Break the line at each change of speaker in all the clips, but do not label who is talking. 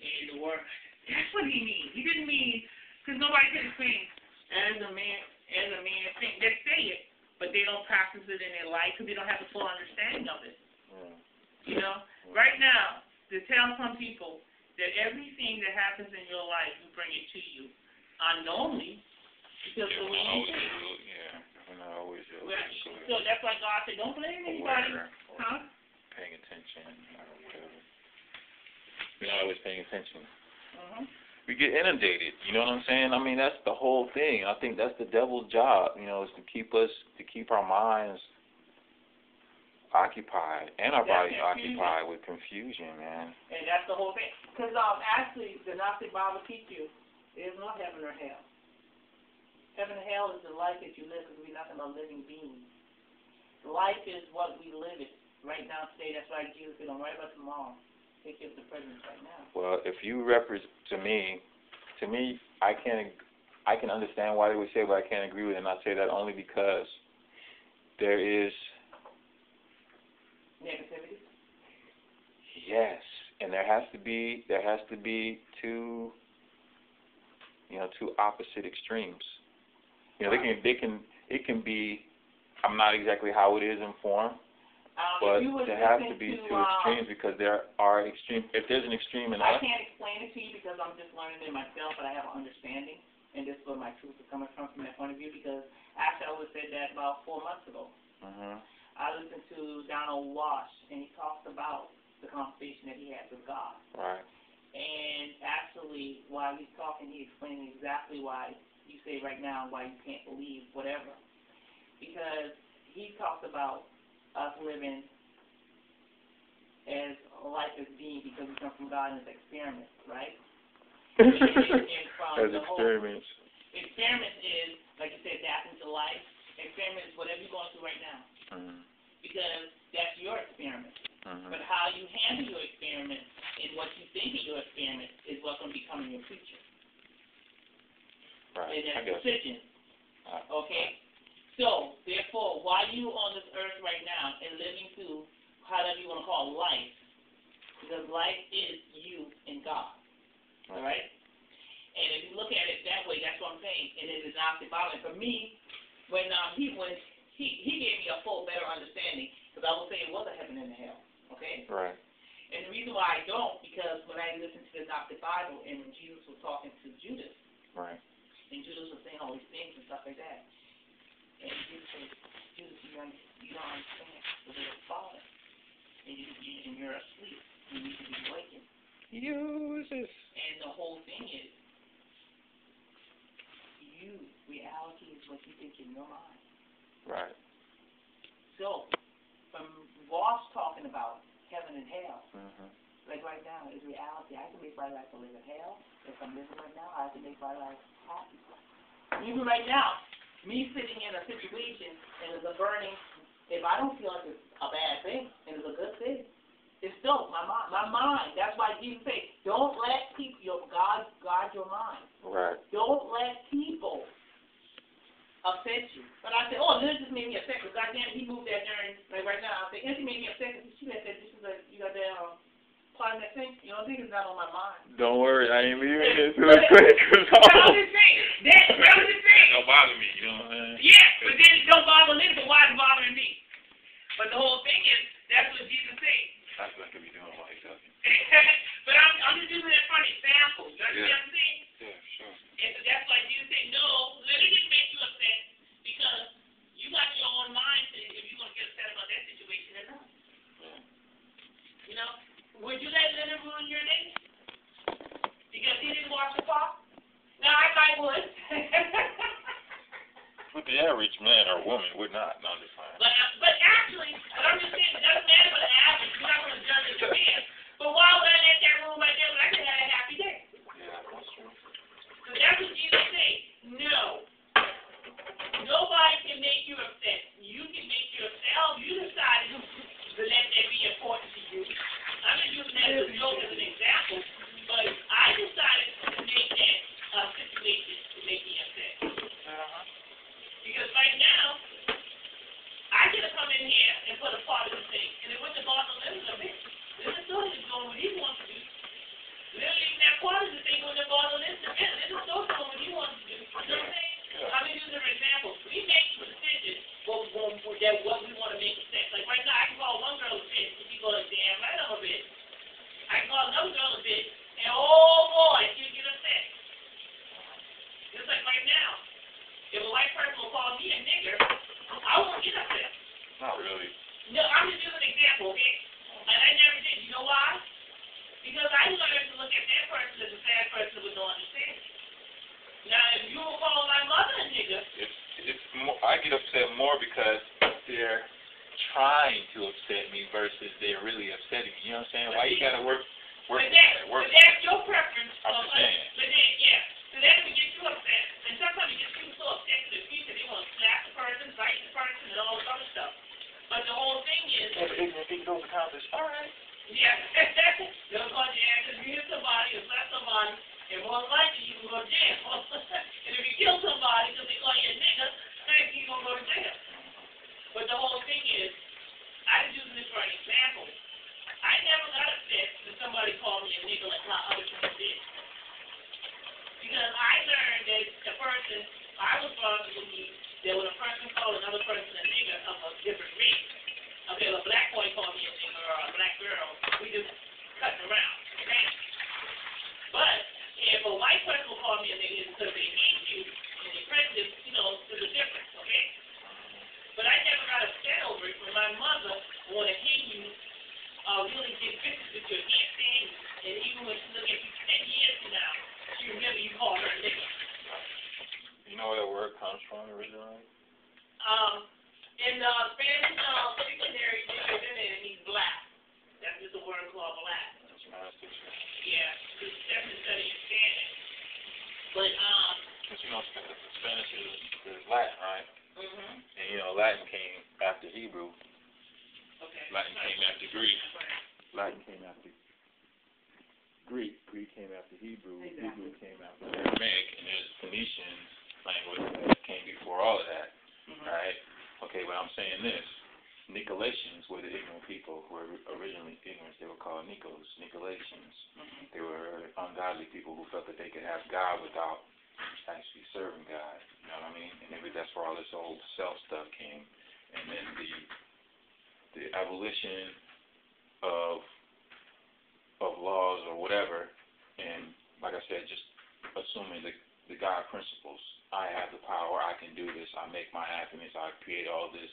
And the word, that's what he means. He didn't mean, because nobody can explain as a man think. They say it, but they don't practice it in their life because they don't have the full understanding of it. You know? Right now, to tell some people that everything that happens in your life, you bring it to you unknowingly, because the way you think. So that's why God said, don't blame anybody. Huh?
Paying attention. We're not always paying attention. We get inundated, you know what I'm saying? I mean, that's the whole thing. I think that's the devil's job, you know, is to keep our minds occupied and our bodies occupied with confusion, man.
And that's the whole thing. Because actually, the Gnostic Bible teach you, there's no heaven or hell. Heaven and hell is the life that you live, because we're nothing but living beings. Life is what we live it right now today. That's why Jesus said, don't worry about tomorrow. Take care of the present right now.
Well, if you represent, to me, I can understand why they would say, but I can't agree with it. And I say that only because there is
negativity.
Yes, and there has to be two opposite extremes. You know, it can be. I'm not exactly how it is in form, but there has to be two extremes, because there are extreme. If there's an extreme in
I can't explain it to you because I'm just learning it myself, but I have an understanding, and this is where my truth is coming from that point of view. Because actually, I would say that about 4 months ago. I listened to Donald Walsh, and he talked about the conversation that he had with God.
Right.
And actually, while he's talking, he explained exactly why you say right now why you can't believe whatever. Because he talks about us living as a life as being, because we come from God and it's experiments, right? and
as experiments.
Experiments is, like you said, adapting to life. Experiment is whatever you're going through right now. Because that's your experiment. But how you handle your experiment and what you think of your experiment is what's going to become in your future.
Right.
And that's a decision. Okay? So, therefore, while you on this earth right now and living through whatever you want to call life, because life is you and God. All right? And if you look at it that way, that's what I'm saying. And it is not the Bible. And for me, when he gave me a full, better understanding, because I would say it was a heaven and a hell. Okay?
Right.
And the reason why I don't, because when I listen to the Gnostic Bible and when Jesus was talking to Judas,
right,
and Judas was saying all these things and stuff like that, and Jesus said, Judas, you don't understand the way of the Father, and you're asleep. You need to be awakened. And the whole thing is, reality is what you think in your mind.
Right.
So, from Walsh talking about heaven and hell, like right now, is reality. I can make my life a live in hell. If I'm living right now, I can make my life happy. Even right now, me sitting in a situation and it's a burning, if I don't feel like it's a bad thing and it's a good thing, it's still my mind. That's why Jesus said, don't let people, God guard your mind.
Right.
Don't let people upset you. But I said, oh, this just made me upset, because goddamn, he moved that during, like right now, I said, it made me upset, because she said, this is you got that, part of that thing, you know, I think it's not on my mind.
Don't worry, I ain't leaving it too quick, because
that was the thing. That was the thing.
Don't bother me, you know what I'm saying?
Yeah, but then it don't bother me, but why is it bothering me? But the whole thing is, that's what Jesus said.
That's what I could be doing while he's talking.
But I'm just using it for an example. You understand what I'm saying?
Yeah, sure.
And so that's why Jesus said, no, let it just make you upset, because you got your own mindset if you're going to get upset about that situation or not.
Yeah.
You know, would you let Leonard ruin your day? Because he didn't wash the car? No, I might would.
But the average man or woman would not. No, I'm just fine.
But actually, what I'm just saying, it doesn't matter for the average. You're not going to judge the man. But why would I let that room right there when I could have a happy day?
Yeah, that's true.
Because that's what Jesus said. No. Nobody can make you upset. You can make yourself. You decided to let that be important to you. I'm just using that as a joke, as an example. But I decided to make that a situation to make me upset. Because right now, I could have come in here and put a part of the thing, and it wouldn't have bothered Leonard a bit. Leonard is doing what he wants to do. Literally call another girl a bitch, and oh boy, you get upset. Just like right now, if a white person will call me a nigger, I won't get upset.
Not really.
No, I'm just using an example, okay? And I never did. You know why? Because I learned to look at that person as a sad person with no understanding. Now, if you will call my mother a nigger,
it's more, I get upset more because they're trying to upset me versus they're really upsetting me. You know what I'm saying? Why you gotta work?
But that's your preference.
I'm just saying.
But then, yeah. So that would get you upset. And sometimes it gets people so upset to the future they want to slap the person, fight the person, and all this other stuff. But the whole thing is.
Yeah, but ignorant people don't accomplish. All right.
Yeah. They'll call you after you hit somebody or slap somebody, and more likely you can go to jail. And if you kill somebody because they call you a nigger, you're going to go to jail. But the whole thing is, I'm using this for an example. I never got upset when somebody called me a nigger like how other people did. Because I learned that the person I was brought up to believe that when a person called another person a nigger of a different race, okay, a black boy called me a nigger or a black girl, we just cut around, okay? But if a white person will call me a nigger, it's because they hate you and they prejudice, you know, there's a difference, okay? But I never got upset over it when my mother want to hear you really get vicious with your aunt Sandy, and even when she look at you 10 years from now, she remember you called her a nigger.
You know where that word comes from originally?
In Spanish dictionary, it means black. That's just a word called black.
That's Spanish dictionary.
Yeah, it's definitely studying Spanish. But
Because you know Spanish is Latin, right?
Mhm.
And you know Latin came after Hebrew.
Okay.
Latin came after Greek. Latin came after Greek. Greek came after Hebrew.
Exactly.
Hebrew came after Aramaic, and there's Phoenician language that came before all of that, right? Okay, but I'm saying this. Nicolaitans were the ignorant people who were originally ignorant. They were called Nicolaitans. They were ungodly people who felt that they could have God without actually serving God. You know what I mean? And maybe that's where all this old self stuff came. And then the abolition of laws or whatever, and like I said, just assuming the God principles. I have the power, I can do this, I make my happiness, I create all this,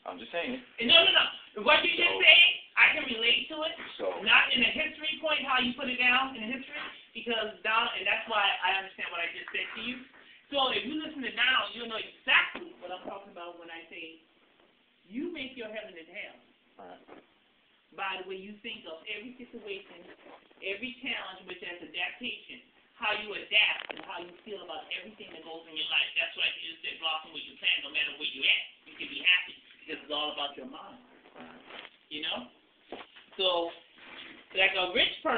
I'm just saying.
No. What you just said, I can relate to it.
So,
not in a history point, how you put it down in the history, because and that's why I understand what I just said to you. So if you listen to now, you'll know exactly what I'm talking about when I say you make your heaven and hell.
right.
By the way you think of every situation, every challenge, which is adaptation, how you adapt and how you feel about everything that goes in your life. That's why you just said blossom where you plant, no matter where you at, you can be happy because it's all about your mind. You know? So, like a rich person.